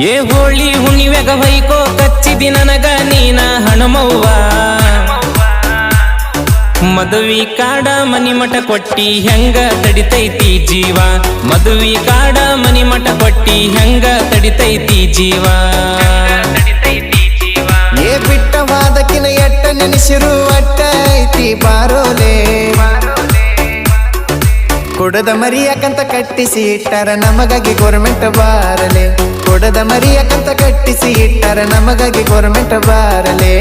ಏ ಹೋಳಿ ಹುಣ್ಣಿವೆಗ ಹೊಯ್ಕೋ ಕಚ್ಚಿದಿ ನನಗ ನೀನ ಹಣಮವ್ವ ಮದುವಿ ಕಾಡ ಮನಿ ಮಠ ಕೊಟ್ಟಿ ಹೆಂಗ ತಡಿತೈತಿ ಜೀವ ಮದುವಿ ಕಾಡ ಮನಿ ಮಠ ಕೊಟ್ಟಿ ಹೆಂಗ ತಡಿತೈತಿ ಜೀವ ಏ ಬಿಟ್ಟವಾದಕಿನ ಎಟ್ಟ ನೆನೆಸಿರು ಅಟ್ಟ ಐತಿ ಬಾರೋಲೆ ಕೊಡದ ಮರಿಯಕಂತ ಕಟ್ಟಿಸಿ ಇಟ್ಟಾರ ನಮಗಾಗಿ ಗೋರ್ಮೆಂಟ್ ಬಾರಲೆ ಕೊಡದ ಮರಿಯಕಂತ ಕಟ್ಟಿಸಿ ಇಟ್ಟಾರ ನಮಗಾಗಿ ಗೋರ್ಮೆಂಟ್ ಬಾರಲೆ